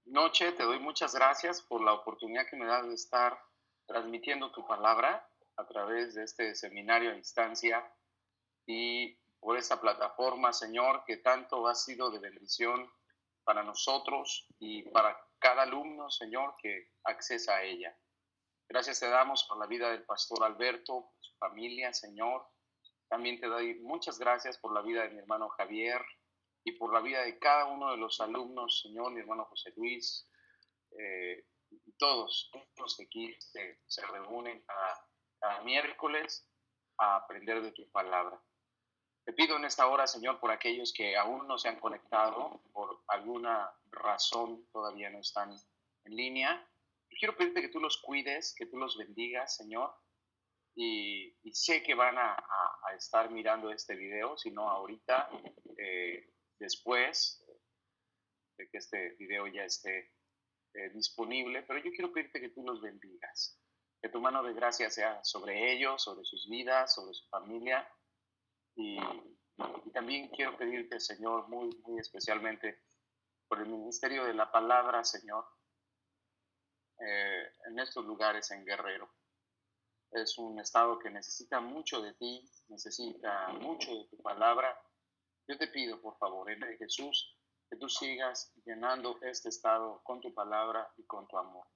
noche. Te doy muchas gracias por la oportunidad que me das de estar transmitiendo tu palabra a través de este seminario a distancia y por esta plataforma, Señor, que tanto ha sido de bendición para nosotros y para cada alumno, Señor, que accesa a ella. Gracias te damos por la vida del pastor Alberto, por su familia, Señor. También te doy muchas gracias por la vida de mi hermano Javier y por la vida de cada uno de los alumnos, Señor, mi hermano José Luis, todos los que aquí se reúnen cada miércoles a aprender de tu palabra. Te pido en esta hora, Señor, por aquellos que aún no se han conectado, por alguna razón todavía no están en línea. Quiero pedirte que tú los cuides, que tú los bendigas, Señor. Y sé que van a estar mirando este video, si no ahorita, después de que este video ya esté disponible, pero yo quiero pedirte que tú los bendigas, que tu mano de gracia sea sobre ellos, sobre sus vidas, sobre su familia, y también quiero pedirte, Señor, muy, muy especialmente por el ministerio de la palabra, Señor, en estos lugares en Guerrero. Es un estado que necesita mucho de ti, necesita mucho de tu palabra. Yo te pido, por favor, en el nombre de Jesús, que tú sigas llenando este estado con tu palabra y con tu amor.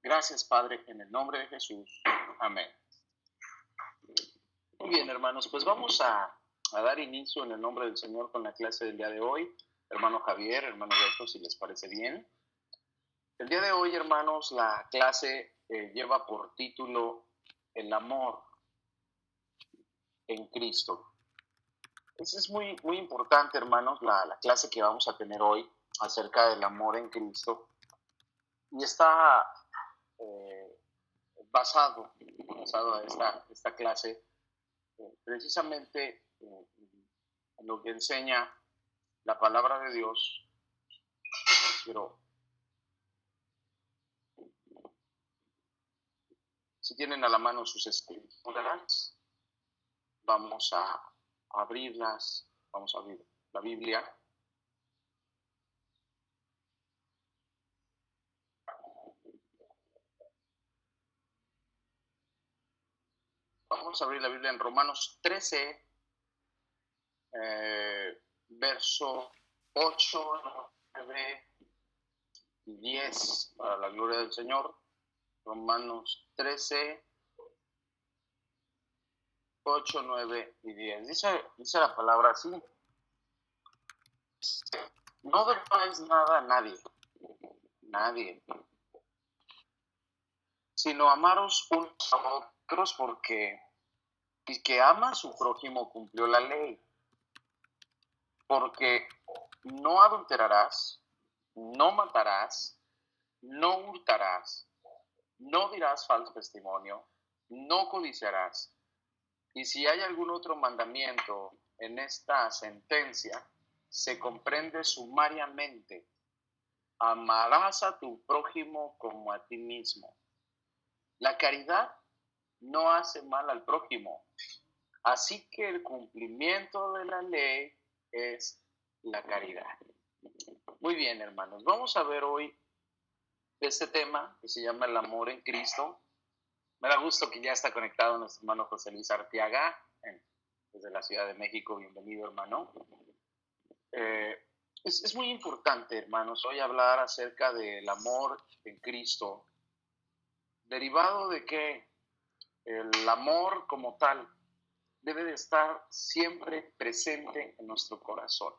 Gracias, Padre, en el nombre de Jesús. Amén. Muy bien, hermanos, pues vamos a dar inicio en el nombre del Señor con la clase del día de hoy. Hermano Javier, hermano Beto, si les parece bien. El día de hoy, hermanos, la clase lleva por título El amor en Cristo. Eso es muy, muy importante, hermanos, la clase que vamos a tener hoy acerca del amor en Cristo. Y está basado a esta clase precisamente en lo que enseña la palabra de Dios. Pero si tienen a la mano sus escrituras, vamos a abrirlas, vamos a abrir la Biblia. Vamos a abrir la Biblia en Romanos 13, verso 8, 9 y 10, para la gloria del Señor. Romanos 13, 8, 9 y 10. Dice la palabra así: no debáis nada a nadie, sino amaros unos a otros, porque el que ama a su prójimo cumplió la ley. Porque no adulterarás, no matarás, no hurtarás, no dirás falso testimonio, no codiciarás. Y si hay algún otro mandamiento en esta sentencia, se comprende sumariamente: amarás a tu prójimo como a ti mismo. La caridad no hace mal al prójimo, así que el cumplimiento de la ley es la caridad. Muy bien, hermanos, vamos a ver hoy este tema que se llama el amor en Cristo. Me da gusto que ya está conectado nuestro hermano José Luis Arteaga, desde la Ciudad de México. Bienvenido, hermano. Es muy importante, hermanos, hoy hablar acerca del amor en Cristo, derivado de que el amor como tal debe de estar siempre presente en nuestro corazón.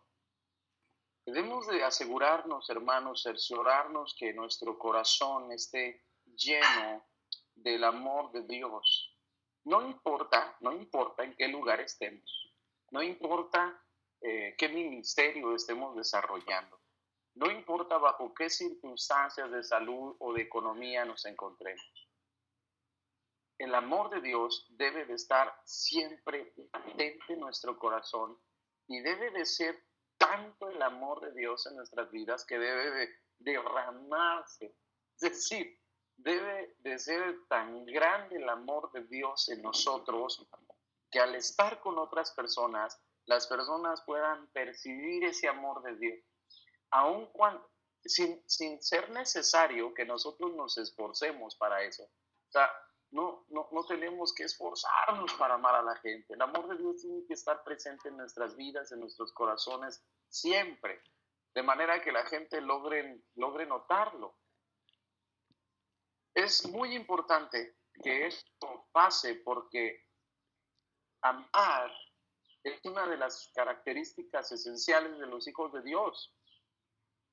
Debemos de asegurarnos, hermanos, cerciorarnos que nuestro corazón esté lleno del amor de Dios. No importa en qué lugar estemos, no importa qué ministerio estemos desarrollando, no importa bajo qué circunstancias de salud o de economía nos encontremos. El amor de Dios debe de estar siempre latente en nuestro corazón y debe de ser tanto el amor de Dios en nuestras vidas que debe de derramarse. Es decir, debe de ser tan grande el amor de Dios en nosotros que al estar con otras personas, las personas puedan percibir ese amor de Dios. Aun sin ser necesario que nosotros nos esforcemos para eso. O sea, no tenemos que esforzarnos para amar a la gente. El amor de Dios tiene que estar presente en nuestras vidas, en nuestros corazones, siempre, de manera que la gente logre notarlo. Es muy importante que esto pase porque amar es una de las características esenciales de los hijos de Dios.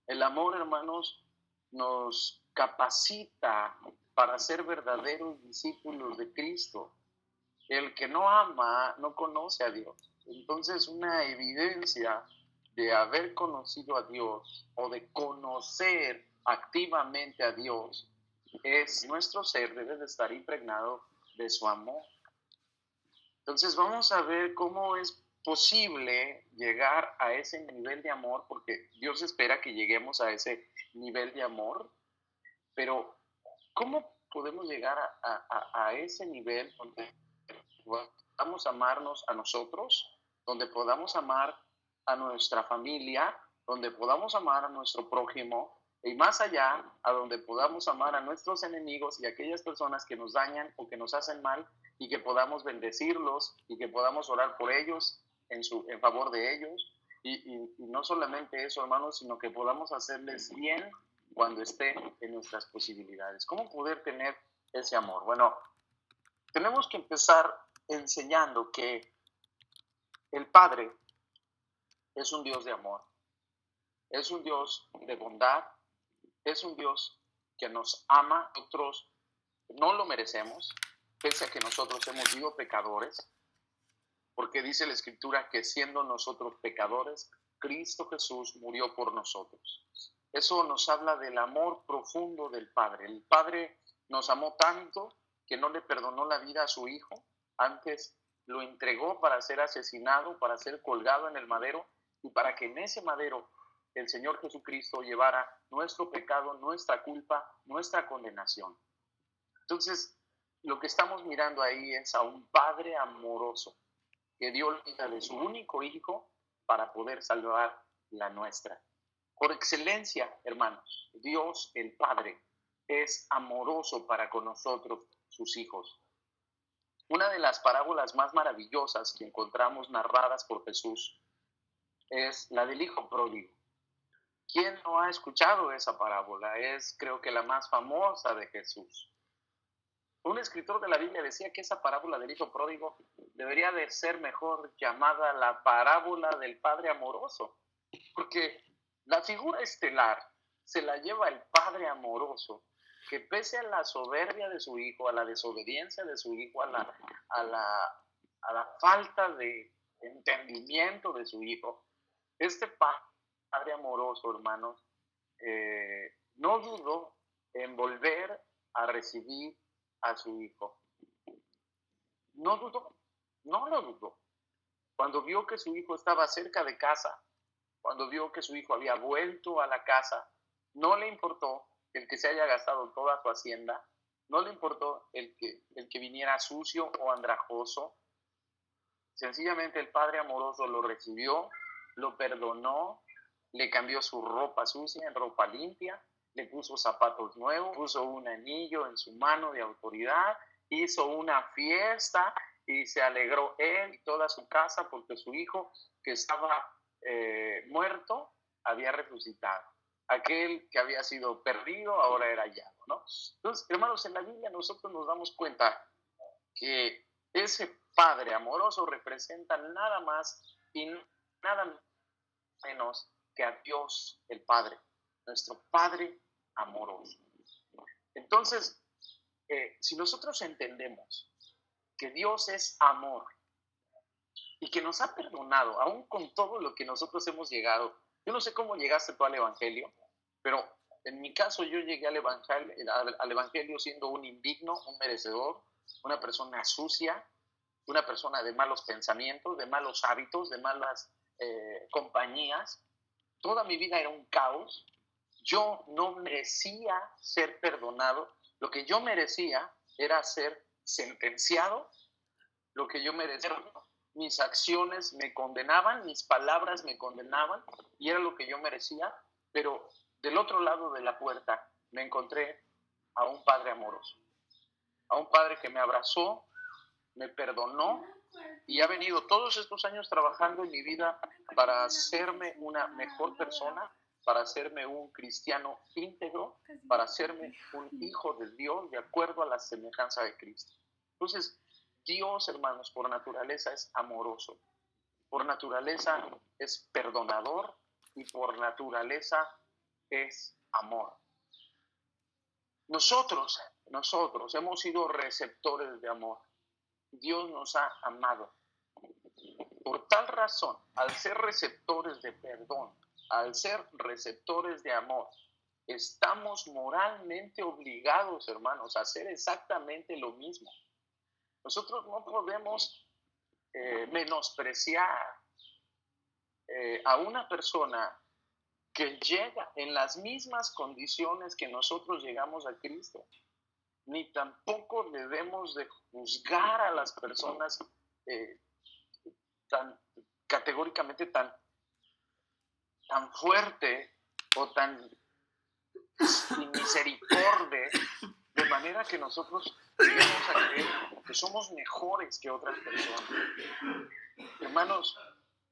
El amor, hermanos, nos capacita para ser verdaderos discípulos de Cristo. El que no ama no conoce a Dios. Entonces, una evidencia de haber conocido a Dios o de conocer activamente a Dios es nuestro ser debe de estar impregnado de su amor. Entonces vamos a ver cómo es posible llegar a ese nivel de amor, porque Dios espera que lleguemos a ese nivel de amor, pero ¿cómo podemos llegar a ese nivel donde podamos amarnos a nosotros, donde podamos amar a nuestra familia, donde podamos amar a nuestro prójimo y más allá, a donde podamos amar a nuestros enemigos y a aquellas personas que nos dañan o que nos hacen mal y que podamos bendecirlos y que podamos orar por ellos, en favor de ellos? Y no solamente eso, hermanos, sino que podamos hacerles bien cuando esté en nuestras posibilidades. ¿Cómo poder tener ese amor? Bueno, tenemos que empezar enseñando que el Padre es un Dios de amor, es un Dios de bondad, es un Dios que nos ama. Nosotros no lo merecemos, pese a que nosotros hemos sido pecadores, porque dice la Escritura que siendo nosotros pecadores, Cristo Jesús murió por nosotros. Eso nos habla del amor profundo del Padre. El Padre nos amó tanto que no le perdonó la vida a su Hijo, antes lo entregó para ser asesinado, para ser colgado en el madero, y para que en ese madero el Señor Jesucristo llevara nuestro pecado, nuestra culpa, nuestra condenación. Entonces, lo que estamos mirando ahí es a un Padre amoroso que dio la vida de su único Hijo para poder salvar la nuestra. Por excelencia, hermanos, Dios el Padre es amoroso para con nosotros, sus hijos. Una de las parábolas más maravillosas que encontramos narradas por Jesús es la del Hijo Pródigo. ¿Quién no ha escuchado esa parábola? Es, creo que, la más famosa de Jesús. Un escritor de la Biblia decía que esa parábola del Hijo Pródigo debería de ser mejor llamada la parábola del Padre Amoroso, porque la figura estelar se la lleva el Padre Amoroso, que pese a la soberbia de su Hijo, a la desobediencia de su Hijo, a la falta de entendimiento de su Hijo, este Padre Amoroso, hermanos, no dudó en volver a recibir a su Hijo. No dudó, no lo dudó. Cuando vio que su hijo estaba cerca de casa, cuando vio que su hijo había vuelto a la casa, no le importó el que se haya gastado toda su hacienda, no le importó el que viniera sucio o andrajoso. Sencillamente el Padre amoroso lo recibió, lo perdonó, le cambió su ropa sucia en ropa limpia, le puso zapatos nuevos, puso un anillo en su mano de autoridad, hizo una fiesta y se alegró él y toda su casa porque su hijo que estaba muerto había resucitado. Aquel que había sido perdido ahora era hallado, ¿no? Entonces, hermanos, en la Biblia nosotros nos damos cuenta que ese Padre amoroso representa nada más y nada menos que a Dios el Padre, nuestro Padre amoroso. Entonces, si nosotros entendemos que Dios es amor y que nos ha perdonado, aún con todo lo que nosotros hemos llegado, yo no sé cómo llegaste tú al Evangelio, pero en mi caso yo llegué al Evangelio siendo un indigno, un merecedor, una persona sucia, una persona de malos pensamientos, de malos hábitos, de malas compañías. Toda mi vida era un caos. Yo no merecía ser perdonado. Lo que yo merecía era ser sentenciado. Lo que yo merecía, mis acciones me condenaban, mis palabras me condenaban y era lo que yo merecía. Pero del otro lado de la puerta me encontré a un padre amoroso, a un padre que me abrazó, me perdonó y ha venido todos estos años trabajando en mi vida para hacerme una mejor persona, para hacerme un cristiano íntegro, para hacerme un hijo de Dios de acuerdo a la semejanza de Cristo. Entonces, Dios, hermanos, por naturaleza es amoroso, por naturaleza es perdonador y por naturaleza es amor. Nosotros hemos sido receptores de amor. Dios nos ha amado. Por tal razón, al ser receptores de perdón, al ser receptores de amor, estamos moralmente obligados, hermanos, a hacer exactamente lo mismo. Nosotros no podemos menospreciar a una persona que llega en las mismas condiciones que nosotros llegamos a Cristo. Ni tampoco debemos de juzgar a las personas tan categóricamente, tan fuerte o tan sin misericordia, de manera que nosotros lleguemos a creer que somos mejores que otras personas. Hermanos,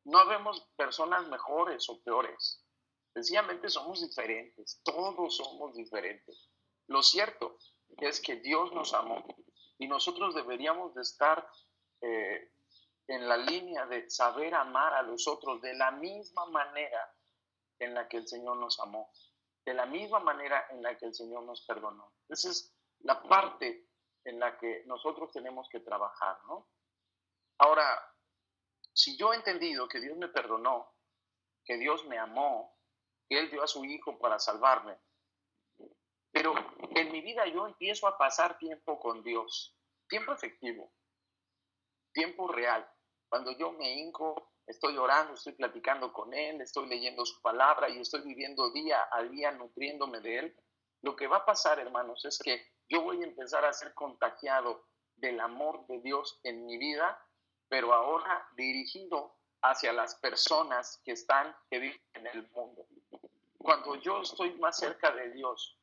no habemos personas mejores o peores. Sencillamente somos diferentes, todos somos diferentes. Lo cierto es que Dios nos amó y nosotros deberíamos de estar en la línea de saber amar a los otros de la misma manera en la que el Señor nos amó, de la misma manera en la que el Señor nos perdonó. Esa es la parte en la que nosotros tenemos que trabajar, ¿no? Ahora, si yo he entendido que Dios me perdonó, que Dios me amó, que Él dio a su Hijo para salvarme, pero en mi vida yo empiezo a pasar tiempo con Dios, tiempo efectivo, tiempo real. Cuando yo me hinco, estoy orando, estoy platicando con Él, estoy leyendo su palabra y estoy viviendo día a día nutriéndome de Él, lo que va a pasar, hermanos, es que yo voy a empezar a ser contagiado del amor de Dios en mi vida, pero ahora dirigido hacia las personas que viven en el mundo. Cuando yo estoy más cerca de Dios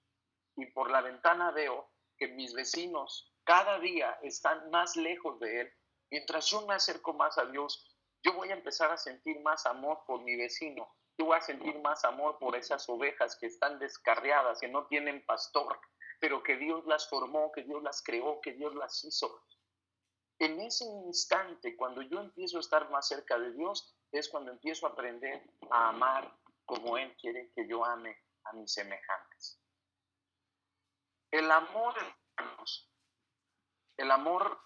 y por la ventana veo que mis vecinos cada día están más lejos de Él, mientras yo me acerco más a Dios, yo voy a empezar a sentir más amor por mi vecino. Yo voy a sentir más amor por esas ovejas que están descarriadas, que no tienen pastor, pero que Dios las formó, que Dios las creó, que Dios las hizo. En ese instante, cuando yo empiezo a estar más cerca de Dios, es cuando empiezo a aprender a amar como Él quiere que yo ame a mis semejantes. El amor, hermanos, el amor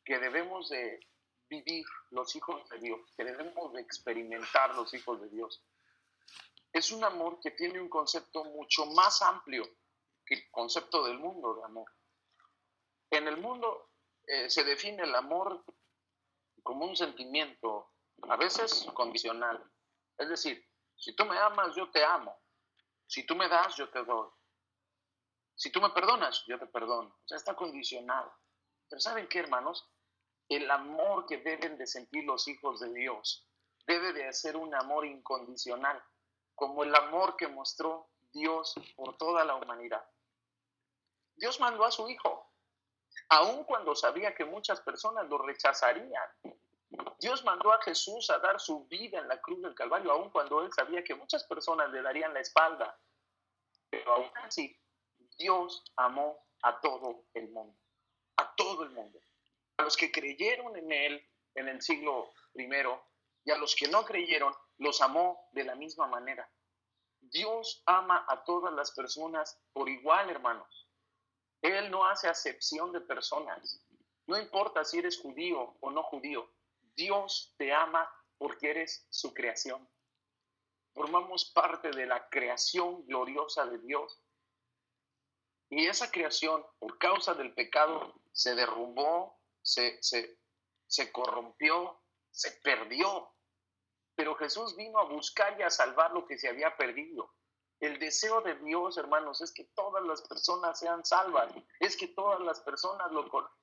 que debemos de vivir los hijos de Dios, que debemos de experimentar los hijos de Dios, es un amor que tiene un concepto mucho más amplio que el concepto del mundo de amor. En el mundo se define el amor como un sentimiento, a veces condicional. Es decir, si tú me amas, yo te amo. Si tú me das, yo te doy. Si tú me perdonas, yo te perdono. O sea, está condicionado. Pero ¿saben qué, hermanos? El amor que deben de sentir los hijos de Dios debe de ser un amor incondicional, como el amor que mostró Dios por toda la humanidad. Dios mandó a su Hijo, aun cuando sabía que muchas personas lo rechazarían. Dios mandó a Jesús a dar su vida en la cruz del Calvario, aun cuando Él sabía que muchas personas le darían la espalda. Pero aún así, Dios amó a todo el mundo, a todo el mundo. A los que creyeron en Él en el siglo I y a los que no creyeron, los amó de la misma manera. Dios ama a todas las personas por igual, hermanos. Él no hace acepción de personas. No importa si eres judío o no judío, Dios te ama porque eres su creación. Formamos parte de la creación gloriosa de Dios. Y esa creación, por causa del pecado, se derrumbó, se corrompió, se perdió. Pero Jesús vino a buscar y a salvar lo que se había perdido. El deseo de Dios, hermanos, es que todas las personas sean salvas, es que todas las personas lo conozcan.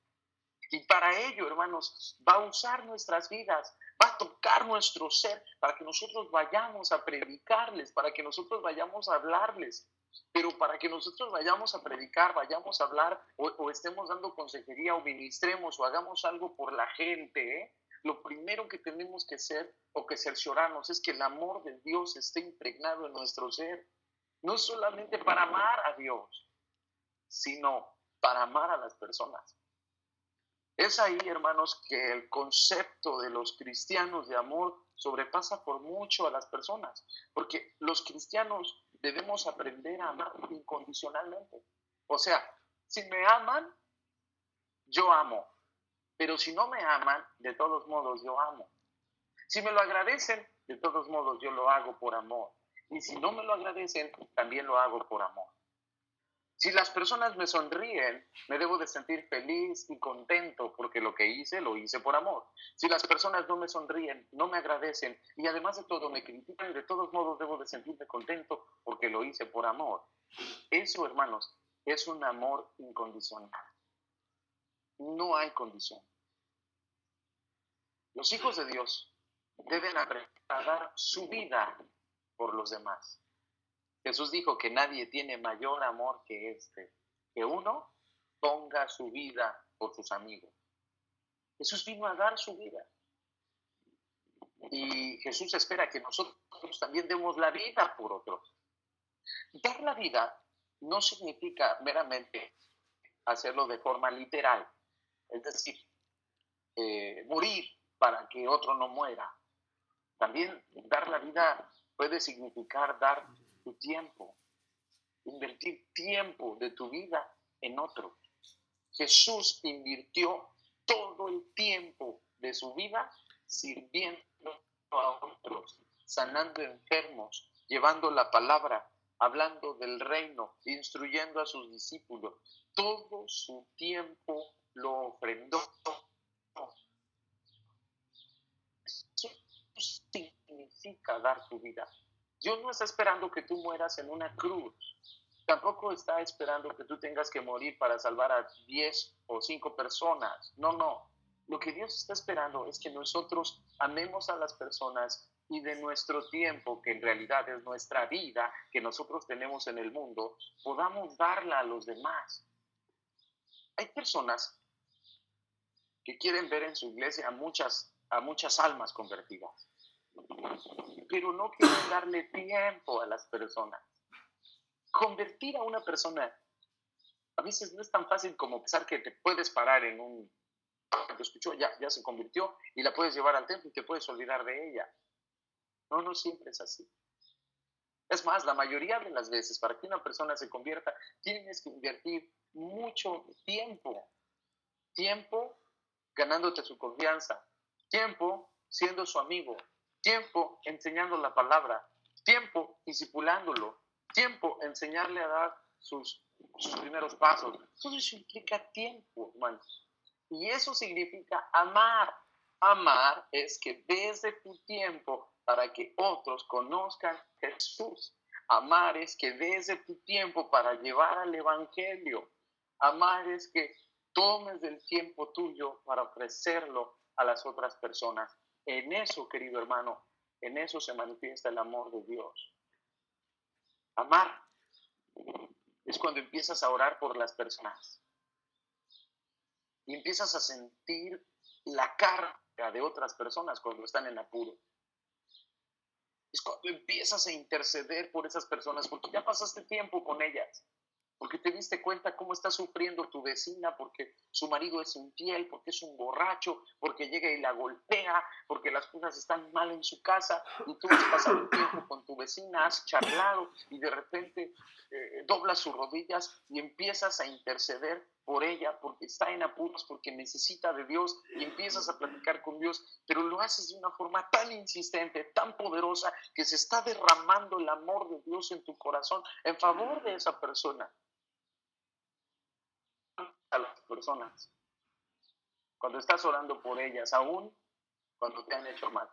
Y para ello, hermanos, va a usar nuestras vidas, Va a tocar nuestro ser para que nosotros vayamos a predicarles, para que nosotros vayamos a hablarles. Pero para que nosotros vayamos a predicar, vayamos a hablar o estemos dando consejería o ministremos o hagamos algo por la gente, lo primero que tenemos que hacer o que cerciorarnos es que el amor de Dios esté impregnado en nuestro ser. No solamente para amar a Dios, sino para amar a las personas. Es ahí, hermanos, que el concepto de los cristianos de amor sobrepasa por mucho a las personas, porque los cristianos debemos aprender a amar incondicionalmente. O sea, si me aman, yo amo, pero si no me aman, de todos modos yo amo. Si me lo agradecen, de todos modos yo lo hago por amor. Y si no me lo agradecen, también lo hago por amor. Si las personas me sonríen, me debo de sentir feliz y contento porque lo que hice, lo hice por amor. Si las personas no me sonríen, no me agradecen y además de todo me critican, de todos modos debo de sentirme contento porque lo hice por amor. Eso, hermanos, es un amor incondicional. No hay condición. Los hijos de Dios deben aprender a dar su vida por los demás. Jesús dijo que nadie tiene mayor amor que este, que uno ponga su vida por sus amigos. Jesús vino a dar su vida. Y Jesús espera que nosotros también demos la vida por otros. Dar la vida no significa meramente hacerlo de forma literal, es decir, morir para que otro no muera. También dar la vida puede significar dar tu tiempo, invertir tiempo de tu vida en otro. Jesús invirtió todo el tiempo de su vida sirviendo a otros, sanando enfermos, llevando la palabra, hablando del reino, instruyendo a sus discípulos. Todo su tiempo lo ofrendó. Eso significa dar tu vida. Dios no está esperando que tú mueras en una cruz. Tampoco está esperando que tú tengas que morir para salvar a 10 o 5 personas. No, no. Lo que Dios está esperando es que nosotros amemos a las personas y de nuestro tiempo, que en realidad es nuestra vida que nosotros tenemos en el mundo, podamos darla a los demás. Hay personas que quieren ver en su iglesia a muchas almas convertidas, pero no quieren darle tiempo a las personas. Convertir a una persona a veces no es tan fácil como pensar que te puedes parar en un... Te escuchó, ya se convirtió y la puedes llevar al templo y te puedes olvidar de ella. No, no siempre es así. Es más, la mayoría de las veces para que una persona se convierta, tienes que invertir mucho tiempo. Tiempo ganándote su confianza. Tiempo siendo su amigo. Tiempo enseñando la palabra. Tiempo discipulándolo. Tiempo enseñarle a dar sus primeros pasos. Todo eso implica tiempo, hermanos. Y eso significa amar. Amar es que des de tu tiempo para que otros conozcan a Jesús. Amar es que des de tu tiempo para llevar al evangelio. Amar es que tomes del tiempo tuyo para ofrecerlo a las otras personas. En eso, querido hermano, en eso se manifiesta el amor de Dios. Amar es cuando empiezas a orar por las personas y empiezas a sentir la carga de otras personas cuando están en apuro. Es cuando empiezas a interceder por esas personas porque ya pasaste tiempo con ellas, porque te diste cuenta cómo está sufriendo tu vecina, porque su marido es infiel, porque es un borracho, porque llega y la golpea, porque las cosas están mal en su casa, y tú has pasado tiempo con tu vecina, has charlado, y de repente doblas sus rodillas y empiezas a interceder por ella, porque está en apuros, porque necesita de Dios, y empiezas a platicar con Dios, pero lo haces de una forma tan insistente, tan poderosa, que se está derramando el amor de Dios en tu corazón en favor de esa persona. A las personas, cuando estás orando por ellas, aún cuando te han hecho mal,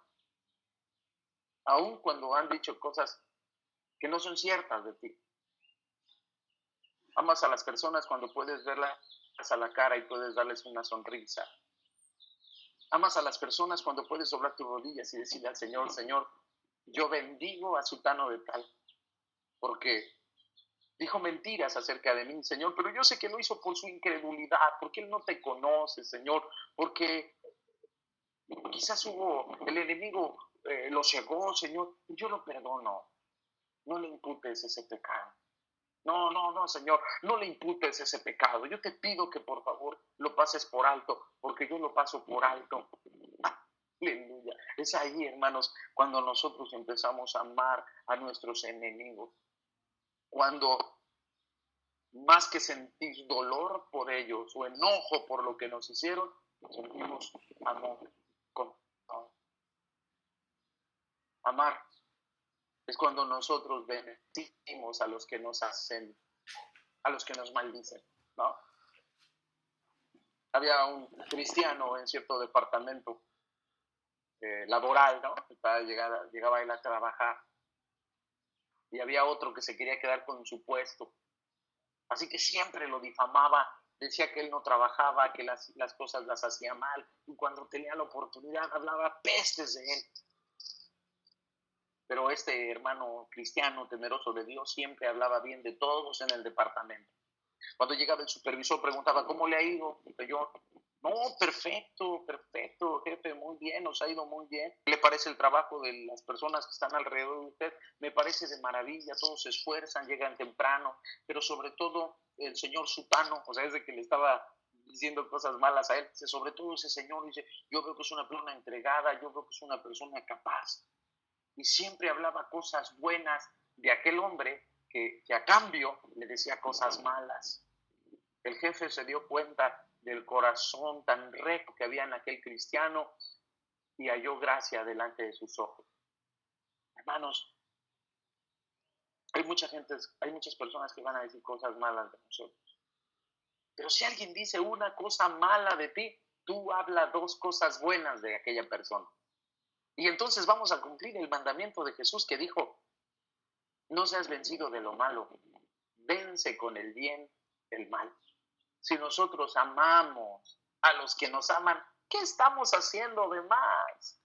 aún cuando han dicho cosas que no son ciertas de ti. Amas a las personas cuando puedes verlas a la cara y puedes darles una sonrisa. Amas a las personas cuando puedes doblar tus rodillas y decirle al Señor, Señor, yo bendigo a sutano de tal, porque dijo mentiras acerca de mí, Señor, pero yo sé que lo hizo por su incredulidad, porque él no te conoce, Señor, porque quizás el enemigo lo cegó, Señor, yo lo perdono. No le imputes ese pecado. No, Señor, no le imputes ese pecado. Yo te pido que por favor lo pases por alto, porque yo lo paso por alto. Aleluya. Es ahí, hermanos, cuando nosotros empezamos a amar a nuestros enemigos. Cuando más que sentir dolor por ellos o enojo por lo que nos hicieron, sentimos amor. Amar es cuando nosotros bendecimos a los que nos hacen, a los que nos maldicen, ¿no? Había un cristiano en cierto departamento laboral, ¿no? Llegaba él a trabajar y había otro que se quería quedar con su puesto. Así que siempre lo difamaba, decía que él no trabajaba, que las cosas las hacía mal, y cuando tenía la oportunidad hablaba pestes de él. Pero este hermano cristiano temeroso de Dios siempre hablaba bien de todos en el departamento. Cuando llegaba el supervisor preguntaba, ¿cómo le ha ido? Y yo, no, perfecto, jefe, muy bien, nos ha ido muy bien. ¿Qué le parece el trabajo de las personas que están alrededor de usted? Me parece de maravilla, todos se esfuerzan, llegan temprano, pero sobre todo el señor Sutano, o sea, es de que le estaba diciendo cosas malas a él, sobre todo ese señor, dice, yo veo que es una persona entregada, yo veo que es una persona capaz. Y siempre hablaba cosas buenas de aquel hombre que a cambio le decía cosas malas. El jefe se dio cuenta del corazón tan recto que había en aquel cristiano y halló gracia delante de sus ojos. Hermanos, hay muchas personas que van a decir cosas malas de nosotros. Pero si alguien dice una cosa mala de ti, tú habla 2 cosas buenas de aquella persona. Y entonces vamos a cumplir el mandamiento de Jesús que dijo, no seas vencido de lo malo, vence con el bien el mal. Si nosotros amamos a los que nos aman, ¿qué estamos haciendo de más?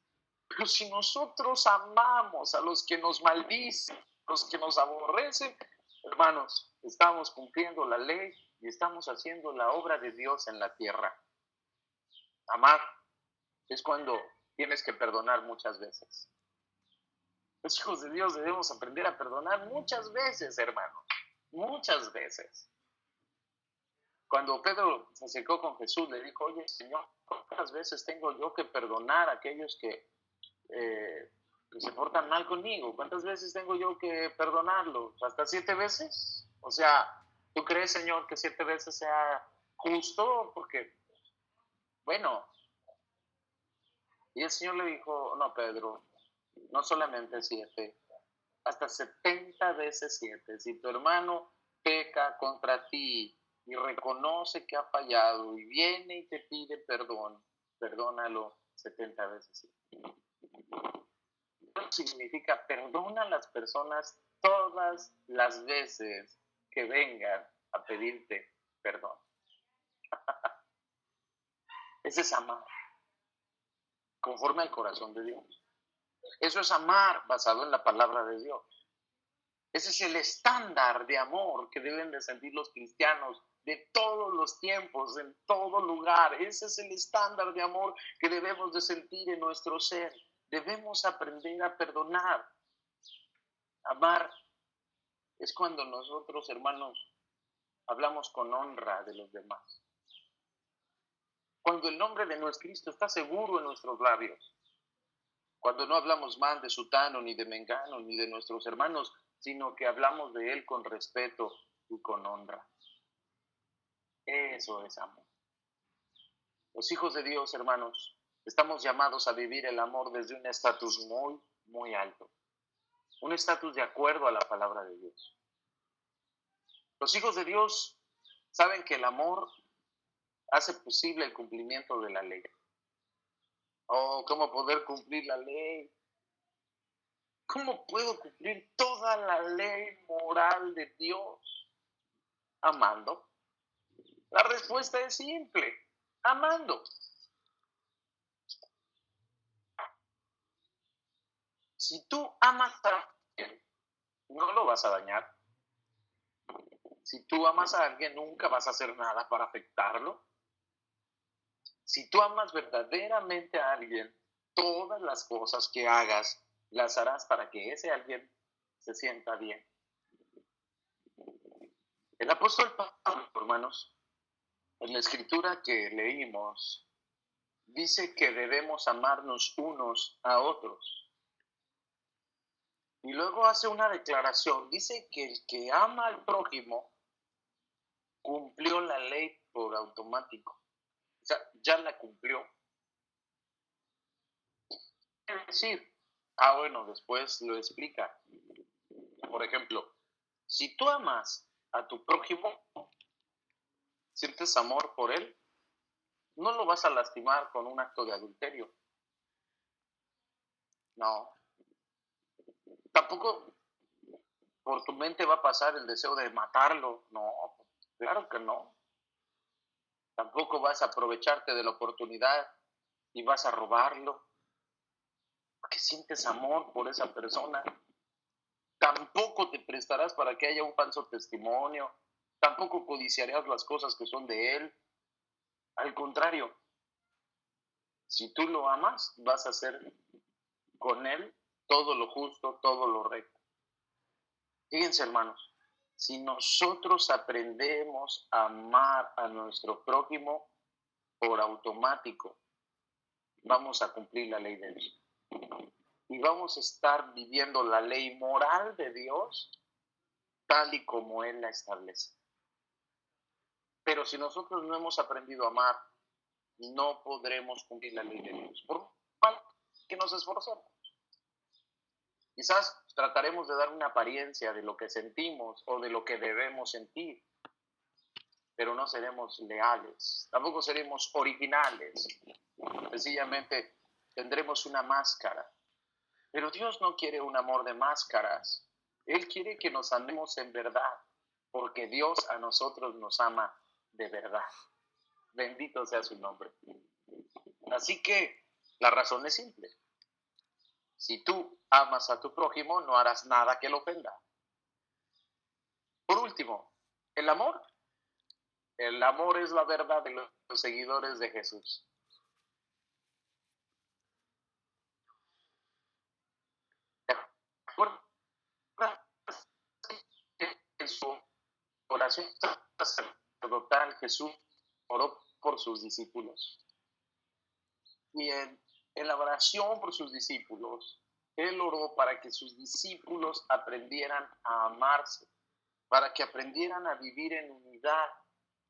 Pero si nosotros amamos a los que nos maldicen, los que nos aborrecen, hermanos, estamos cumpliendo la ley y estamos haciendo la obra de Dios en la tierra. Amar es cuando tienes que perdonar muchas veces. Los hijos de Dios debemos aprender a perdonar muchas veces, hermanos, muchas veces. Cuando Pedro se acercó con Jesús, le dijo, oye, Señor, ¿cuántas veces tengo yo que perdonar a aquellos que se portan mal conmigo? ¿Cuántas veces tengo yo que perdonarlos? ¿Hasta 7 veces? O sea, ¿tú crees, Señor, que 7 veces sea justo? Porque, bueno, y el Señor le dijo, no, Pedro, no solamente 7, hasta 70 veces 7. Si tu hermano peca contra ti y reconoce que ha fallado y viene y te pide perdón, perdónalo 70 veces 7. Eso significa perdona a las personas todas las veces que vengan a pedirte perdón. Ese es amar, conforme al corazón de Dios. Eso es amar basado en la palabra de Dios. Ese es el estándar de amor que deben de sentir los cristianos de todos los tiempos, en todo lugar. Ese es el estándar de amor que debemos de sentir en nuestro ser. Debemos aprender a perdonar. Amar es cuando nosotros, hermanos, hablamos con honra de los demás. Cuando el nombre de nuestro Cristo está seguro en nuestros labios. Cuando no hablamos mal de sutano, ni de mengano, ni de nuestros hermanos, sino que hablamos de él con respeto y con honra. Eso es amor. Los hijos de Dios, hermanos, estamos llamados a vivir el amor desde un estatus muy, muy alto. Un estatus de acuerdo a la palabra de Dios. Los hijos de Dios saben que el amor hace posible el cumplimiento de la ley. Oh, ¿cómo poder cumplir la ley? ¿Cómo puedo cumplir toda la ley moral de Dios? Amando. La respuesta es simple, amando. Si tú amas a alguien, no lo vas a dañar. Si tú amas a alguien, nunca vas a hacer nada para afectarlo. Si tú amas verdaderamente a alguien, todas las cosas que hagas las harás para que ese alguien se sienta bien. El apóstol Pablo, hermanos, en la escritura que leímos, dice que debemos amarnos unos a otros. Y luego hace una declaración, dice que el que ama al prójimo cumplió la ley por automático. O sea, ya la cumplió. Es decir, bueno, después lo explica. Por ejemplo, si tú amas a tu prójimo, sientes amor por él, no lo vas a lastimar con un acto de adulterio. No. Tampoco por tu mente va a pasar el deseo de matarlo. No, claro que no. Tampoco vas a aprovecharte de la oportunidad y vas a robarlo, porque sientes amor por esa persona. Tampoco te prestarás para que haya un falso testimonio. Tampoco codiciarás las cosas que son de él. Al contrario, si tú lo amas, vas a hacer con él todo lo justo, todo lo recto. Fíjense, hermanos, si nosotros aprendemos a amar a nuestro prójimo, por automático vamos a cumplir la ley de Dios. Y vamos a estar viviendo la ley moral de Dios tal y como Él la establece. Pero si nosotros no hemos aprendido a amar, no podremos cumplir la ley de Dios. Por más que nos esforcemos. Quizás trataremos de dar una apariencia de lo que sentimos o de lo que debemos sentir, pero no seremos leales, tampoco seremos originales. Sencillamente tendremos una máscara. Pero Dios no quiere un amor de máscaras. Él quiere que nos amemos en verdad, porque Dios a nosotros nos ama de verdad. Bendito sea su nombre. Así que la razón es simple. Si tú amas a tu prójimo, no harás nada que lo ofenda. Por último, el amor. El amor es la verdad de los seguidores de Jesús. En su oración sacerdotal, Jesús oró por sus discípulos. Y en la oración por sus discípulos, Él oró para que sus discípulos aprendieran a amarse, para que aprendieran a vivir en unidad,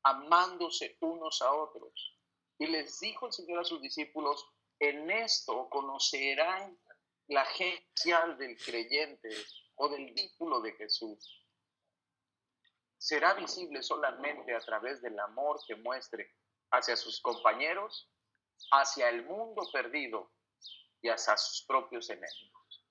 amándose unos a otros. Y les dijo el Señor a sus discípulos, en esto conocerán la esencial del creyente o del discípulo de Jesús. Será visible solamente a través del amor que muestre hacia sus compañeros, hacia el mundo perdido y hacia sus propios enemigos.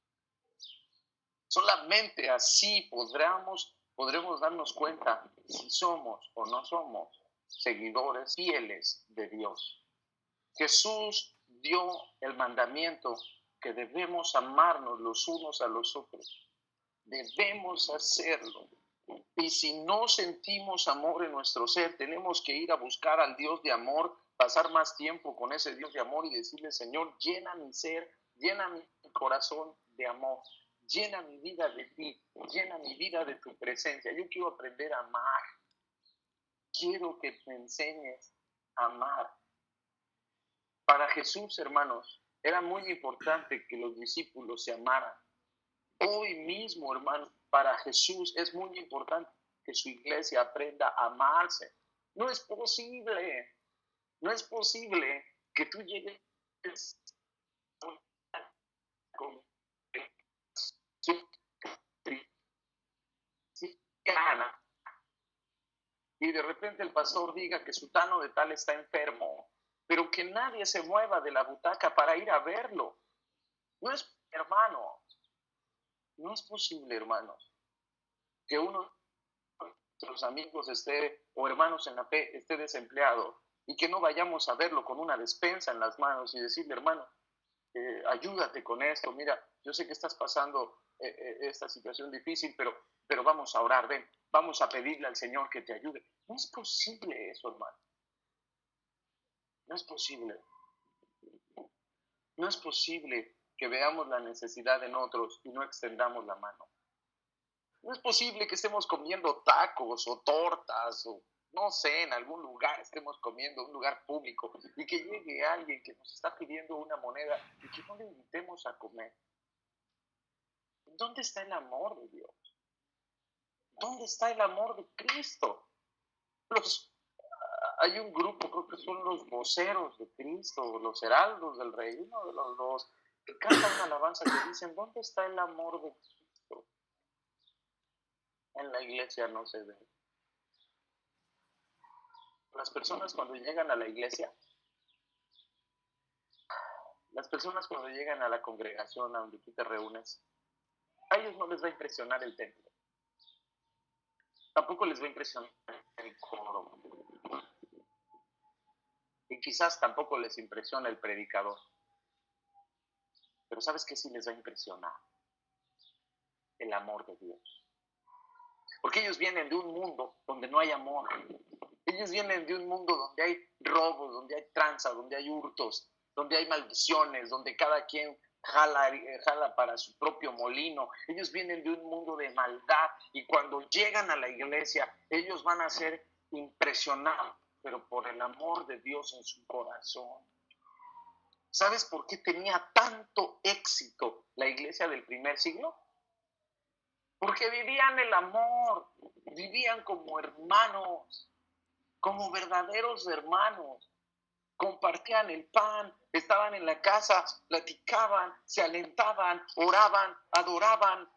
Solamente así podremos darnos cuenta si somos o no somos seguidores fieles de Dios. Jesús dio el mandamiento que debemos amarnos los unos a los otros. Debemos hacerlo. Y si no sentimos amor en nuestro ser, tenemos que ir a buscar al Dios de amor, pasar más tiempo con ese Dios de amor y decirle, Señor, llena mi ser, llena mi corazón de amor, llena mi vida de ti, llena mi vida de tu presencia. Yo quiero aprender a amar. Quiero que me enseñes a amar. Para Jesús, hermanos, era muy importante que los discípulos se amaran. Hoy mismo, hermano, para Jesús es muy importante que su iglesia aprenda a amarse. No es posible que tú llegues con y de repente el pastor diga que sutano de tal está enfermo, pero que nadie se mueva de la butaca para ir a verlo. No es, hermano, no es posible, hermanos, que uno de nuestros amigos o hermanos en la fe esté desempleado y que no vayamos a verlo con una despensa en las manos y decirle, hermano, ayúdate con esto, mira, yo sé que estás pasando esta situación difícil, pero vamos a orar, ven, vamos a pedirle al Señor que te ayude. No es posible eso, hermano. No es posible. No es posible que veamos la necesidad en otros y no extendamos la mano. No es posible que estemos comiendo tacos o tortas o no sé, en algún lugar estemos comiendo, un lugar público, y que llegue alguien que nos está pidiendo una moneda y que no le invitemos a comer. ¿Dónde está el amor de Dios? ¿Dónde está el amor de Cristo? Hay un grupo, creo que son los voceros de Cristo, los heraldos del reino, de los dos, que cantan una alabanza que dicen, ¿dónde está el amor de Cristo? En la iglesia no se ve. Las personas cuando llegan a la iglesia, las personas cuando llegan a la congregación a donde tú te reúnes, a ellos no les va a impresionar el templo. Tampoco les va a impresionar el coro. Y quizás tampoco les impresiona el predicador. Pero ¿sabes qué sí les va a impresionar? El amor de Dios. Porque ellos vienen de un mundo donde no hay amor. Ellos vienen de un mundo donde hay robos, donde hay tranzas, donde hay hurtos, donde hay maldiciones, donde cada quien jala para su propio molino. Ellos vienen de un mundo de maldad y cuando llegan a la iglesia, ellos van a ser impresionados, pero por el amor de Dios en su corazón. ¿Sabes por qué tenía tanto éxito la iglesia del primer siglo? Porque vivían el amor, vivían como hermanos, como verdaderos hermanos. Compartían el pan, estaban en la casa, platicaban, se alentaban, oraban, adoraban.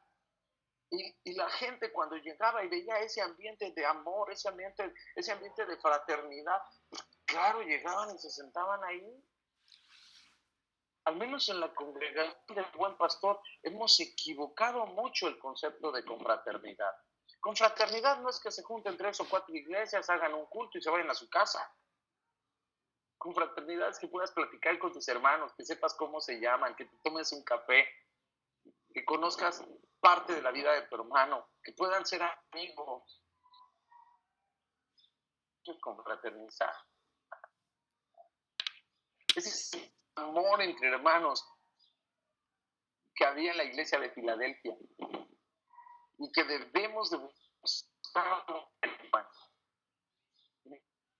Y la gente cuando llegaba y veía ese ambiente de amor, ese ambiente de fraternidad, pues claro, llegaban y se sentaban ahí. Al menos en la congregación del Buen Pastor hemos equivocado mucho el concepto de confraternidad. Confraternidad no es que se junten 3 o 4 iglesias, hagan un culto y se vayan a su casa. Confraternidad es que puedas platicar con tus hermanos, que sepas cómo se llaman, que te tomes un café, que conozcas parte de la vida de tu hermano, que puedan ser amigos. Eso es confraternizar. Ese amor entre hermanos que había en la iglesia de Filadelfia y que debemos de buscar.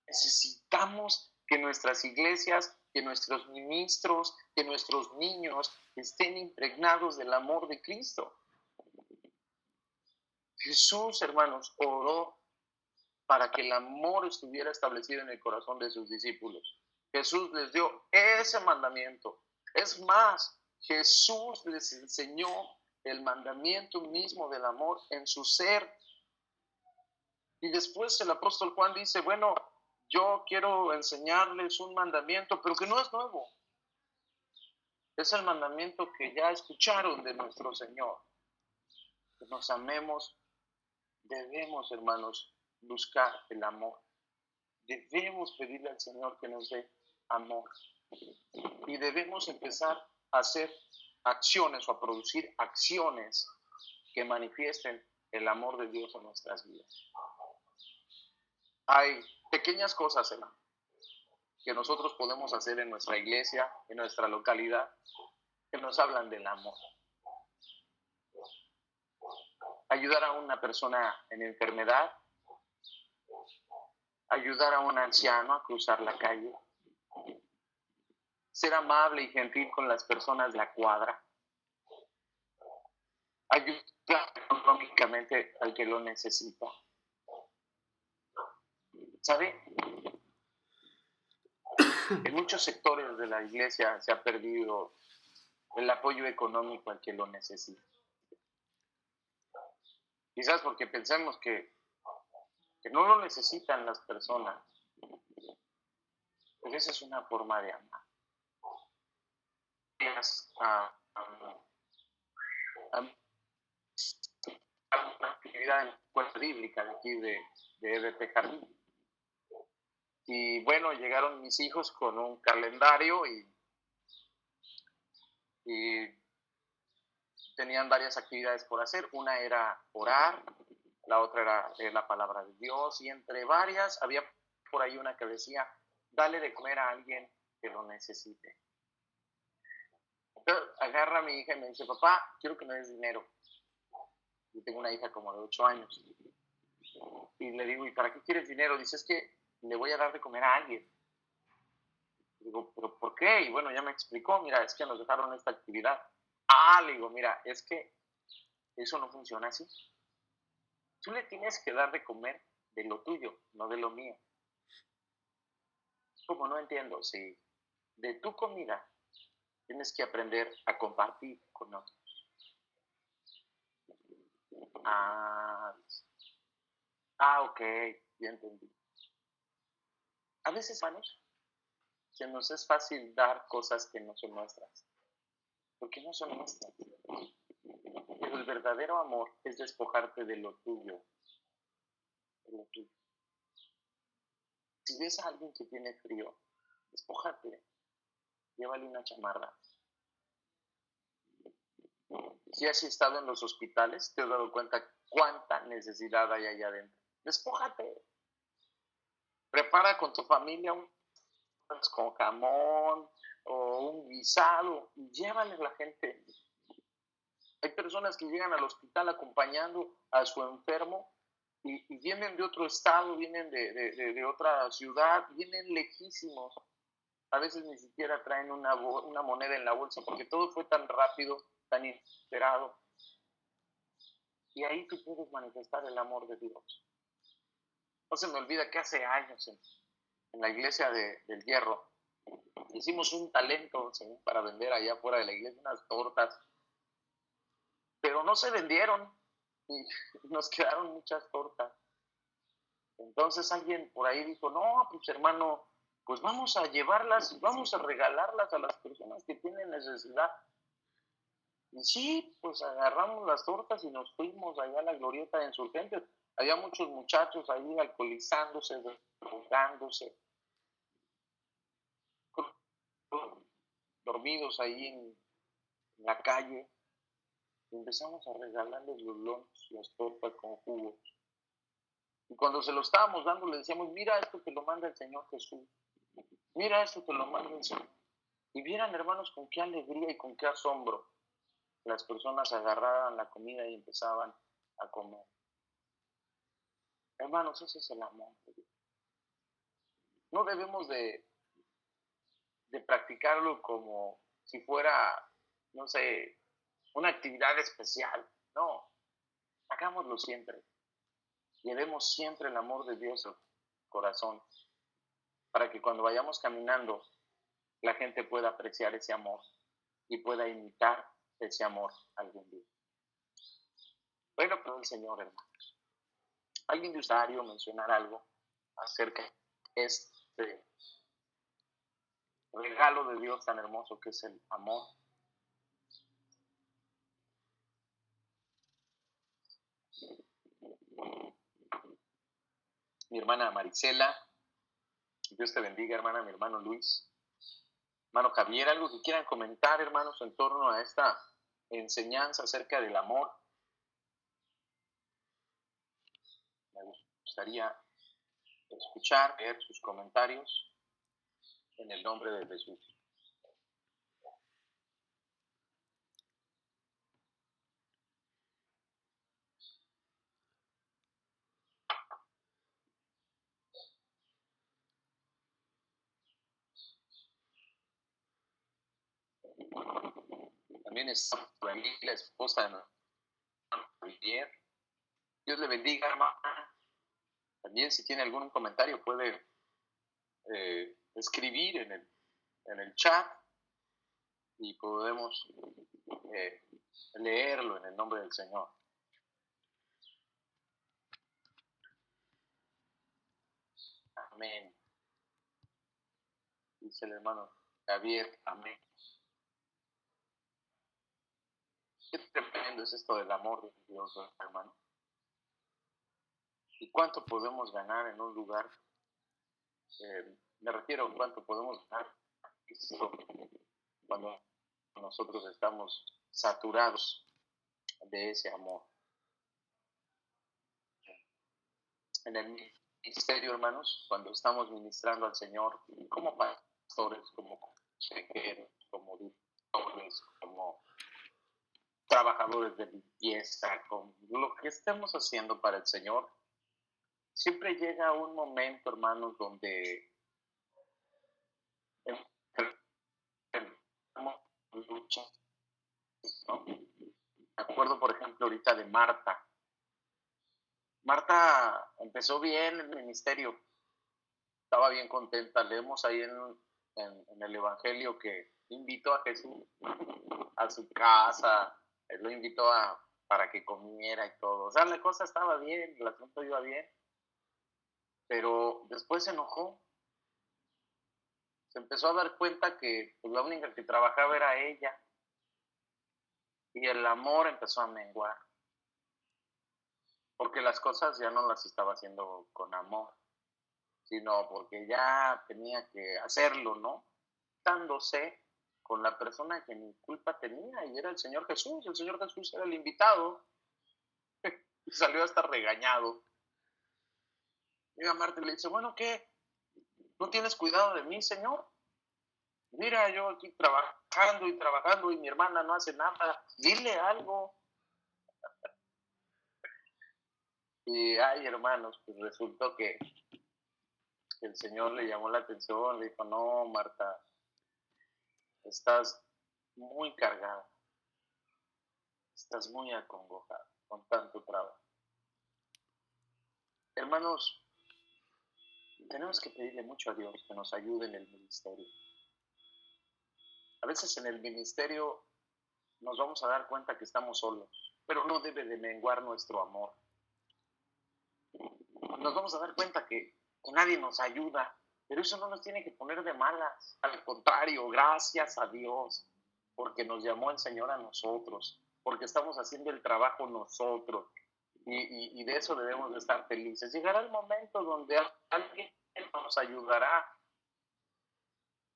Necesitamos que nuestras iglesias, que nuestros ministros, que nuestros niños estén impregnados del amor de Cristo. Jesús, hermanos, oró para que el amor estuviera establecido en el corazón de sus discípulos. Jesús les dio ese mandamiento. Es más, Jesús les enseñó el mandamiento mismo del amor en su ser. Y después el apóstol Juan dice, bueno, yo quiero enseñarles un mandamiento, pero que no es nuevo. Es el mandamiento que ya escucharon de nuestro Señor. Que nos amemos. Debemos, hermanos, buscar el amor. Debemos pedirle al Señor que nos dé amor. Y debemos empezar a hacer acciones o a producir acciones que manifiesten el amor de Dios en nuestras vidas. Hay pequeñas cosas, hermano, que nosotros podemos hacer en nuestra iglesia, en nuestra localidad, que nos hablan del amor. Ayudar a una persona en enfermedad, ayudar a un anciano a cruzar la calle, ser amable y gentil con las personas de la cuadra, ayudar económicamente al que lo necesita. ¿Sabe? En muchos sectores de la iglesia se ha perdido el apoyo económico al que lo necesita. Quizás porque pensamos que no lo necesitan las personas. Pero esa es una forma de amar. Una actividad en la escuela bíblica de aquí de EBP Jardín. Y bueno, llegaron mis hijos con un calendario y tenían varias actividades por hacer. Una era orar, la otra era leer la palabra de Dios, y entre varias había por ahí una que decía, dale de comer a alguien que lo necesite. Entonces agarra a mi hija y me dice, papá, quiero que me des dinero. Yo tengo una hija como de 8 años. Y le digo, ¿y para qué quieres dinero? Dice, es que le voy a dar de comer a alguien. Digo, ¿pero por qué? Y bueno, ya me explicó, mira, es que nos dejaron esta actividad. Ah, le digo, mira, es que eso no funciona así. Tú le tienes que dar de comer de lo tuyo, no de lo mío. Como no entiendo, si de tu comida tienes que aprender a compartir con otros. Ah, ok, ya entendí. A veces, hermanos, que nos es fácil dar cosas que no son nuestras, porque no son nuestras. Pero el verdadero amor es despojarte de lo tuyo, de lo tuyo. Si ves a alguien que tiene frío, despójate, llévale una chamarra. Si has estado en los hospitales, te has dado cuenta cuánta necesidad hay allá adentro. Despójate. Prepara con tu familia con jamón o un guisado y llévale a la gente. Hay personas que llegan al hospital acompañando a su enfermo y vienen de otro estado, vienen de otra ciudad, vienen lejísimos. A veces ni siquiera traen una moneda en la bolsa porque todo fue tan rápido, tan inesperado. Y ahí tú puedes manifestar el amor de Dios. No se me olvida que hace años en la iglesia del Hierro hicimos un talento para vender allá afuera de la iglesia unas tortas, pero no se vendieron y nos quedaron muchas tortas. Entonces alguien por ahí dijo, no, pues hermano, pues vamos a llevarlas y vamos a regalarlas a las personas que tienen necesidad. Y sí, pues agarramos las tortas y nos fuimos allá a la glorieta de Insurgentes. Había muchos muchachos ahí alcoholizándose, drogándose, dormidos ahí en la calle. Y empezamos a regalarles los lones, las tortas con jugos. Y cuando se lo estábamos dando, le decíamos, mira esto que lo manda el Señor Jesús. Mira esto que lo manda el Señor. Y vieran, hermanos, con qué alegría y con qué asombro las personas agarraban la comida y empezaban a comer. Hermanos, ese es el amor de Dios. No debemos de practicarlo como si fuera, no sé, una actividad especial. No, hagámoslo siempre. Llevemos siempre el amor de Dios en el corazón para que cuando vayamos caminando la gente pueda apreciar ese amor y pueda imitar ese amor algún día. Bueno, pero el Señor, hermano. ¿Alguien de usuario mencionar algo acerca de este regalo de Dios tan hermoso que es el amor? Mi hermana Marisela, Dios te bendiga, hermana, mi hermano Luis, hermano Javier, algo que quieran comentar, hermanos, en torno a esta enseñanza acerca del amor. Me gustaría escuchar, leer sus comentarios en el nombre de Jesús. También está la esposa de Javier. Dios le bendiga, hermana. También si tiene algún comentario puede escribir en el chat y podemos leerlo en el nombre del Señor. Amén. Dice el hermano Javier, amén. Qué tremendo es esto del amor de Dios, hermano. ¿Y cuánto podemos ganar en un lugar? Me refiero a cuánto podemos ganar cuando nosotros estamos saturados de ese amor. En el ministerio, hermanos, cuando estamos ministrando al Señor, como pastores, como consejeros, como directores, como trabajadores de limpieza, con lo que estemos haciendo para el Señor, siempre llega un momento, hermanos, donde estamos lucha, ¿no? Me acuerdo, por ejemplo, ahorita de Marta. Marta empezó bien el ministerio, estaba bien contenta. Leemos ahí en el Evangelio que invitó a Jesús a su casa, lo invitó para que comiera y todo. O sea, la cosa estaba bien, el asunto iba bien, pero después se enojó. Se empezó a dar cuenta que pues, la única que trabajaba era ella, y el amor empezó a menguar, porque las cosas ya no las estaba haciendo con amor, sino porque ya tenía que hacerlo, ¿no? Dándose con la persona que ni culpa tenía, y era el Señor Jesús. El Señor Jesús era el invitado, y salió hasta regañado. Llega Marta y le dice, bueno, ¿qué? ¿No tienes cuidado de mí, Señor? Mira, yo aquí trabajando y mi hermana no hace nada. Dile algo. Y, ay, hermanos, pues resultó que el Señor le llamó la atención, le dijo, no, Marta, estás muy cargada, estás muy acongojada con tanto trabajo. Hermanos, tenemos que pedirle mucho a Dios que nos ayude en el ministerio. A veces en el ministerio nos vamos a dar cuenta que estamos solos, pero no debe de menguar nuestro amor. Nos vamos a dar cuenta que nadie nos ayuda, pero eso no nos tiene que poner de malas. Al contrario, gracias a Dios, porque nos llamó el Señor a nosotros, porque estamos haciendo el trabajo nosotros, y de eso debemos de estar felices. Llegará el momento donde alguien nos ayudará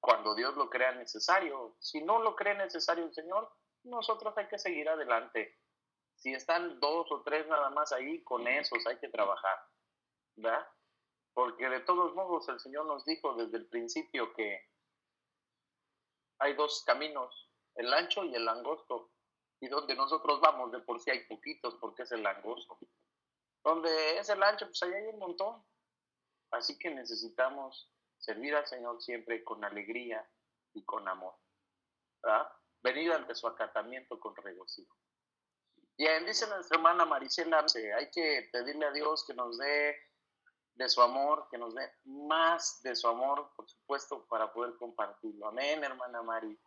cuando Dios lo crea necesario. Si no lo cree necesario el Señor, nosotros hay que seguir adelante. Si están 2 o 3 nada más ahí, con esos hay que trabajar, ¿verdad? Porque de todos modos el Señor nos dijo desde el principio que hay 2 caminos, el ancho y el angosto. Y donde nosotros vamos, de por sí hay poquitos, porque es el angosto. Donde es el ancho, pues ahí hay un montón. Así que necesitamos servir al Señor siempre con alegría y con amor, ¿verdad? Venir ante su acatamiento con regocijo. Bien, dice nuestra hermana Marisela, hay que pedirle a Dios que nos dé de su amor, que nos dé más de su amor, por supuesto, para poder compartirlo. Amén, hermana Mari.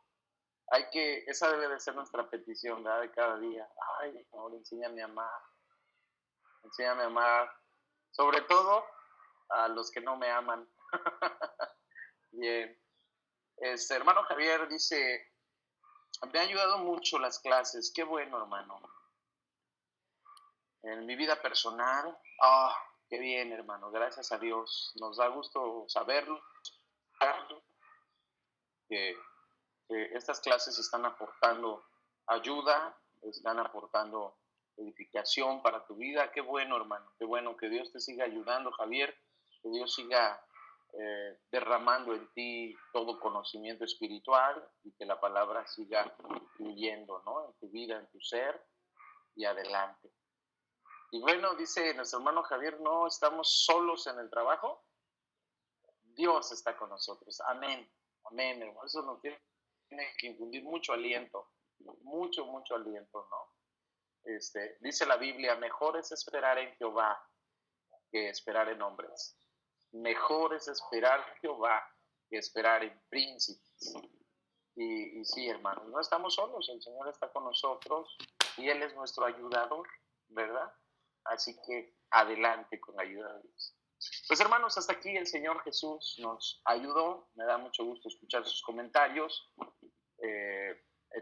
Esa debe de ser nuestra petición, ¿verdad? De cada día. Ay, Señor, enséñame a amar. Enséñame a amar. Sobre todo a los que no me aman. Bien. Hermano Javier dice, me ha ayudado mucho las clases. Qué bueno, hermano. En mi vida personal, qué bien, hermano. Gracias a Dios. Nos da gusto saberlo. Que estas clases están aportando ayuda, están aportando edificación para tu vida. Qué bueno, hermano, qué bueno. Que Dios te siga ayudando, Javier, que Dios siga derramando en ti todo conocimiento espiritual, y que la palabra siga fluyendo, ¿no? En tu vida, en tu ser, y adelante. Y bueno, dice nuestro hermano Javier, no estamos solos en el trabajo, Dios está con nosotros. Amén, amén, hermano. Eso nos tiene que infundir mucho aliento, mucho aliento, ¿no? Dice la Biblia, mejor es esperar en Jehová que esperar en hombres. Mejor es esperar en Jehová que esperar en príncipes. Y sí, hermanos, no estamos solos, el Señor está con nosotros y Él es nuestro ayudador, ¿verdad? Así que adelante con la ayuda de Dios. Pues hermanos, hasta aquí el Señor Jesús nos ayudó. Me da mucho gusto escuchar sus comentarios.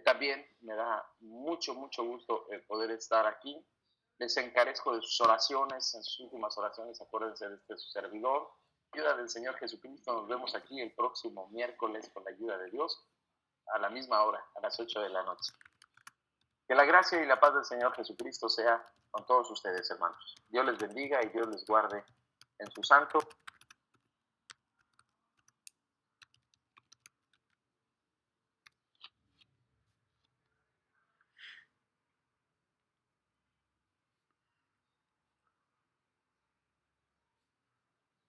También me da mucho gusto poder estar aquí. Les encarezco de sus oraciones, en sus últimas oraciones, acuérdense de su servidor. Ayuda del Señor Jesucristo, nos vemos aquí el próximo miércoles con la ayuda de Dios, a la misma hora, a las 8 de la noche. Que la gracia y la paz del Señor Jesucristo sea con todos ustedes, hermanos. Dios les bendiga y Dios les guarde en su santo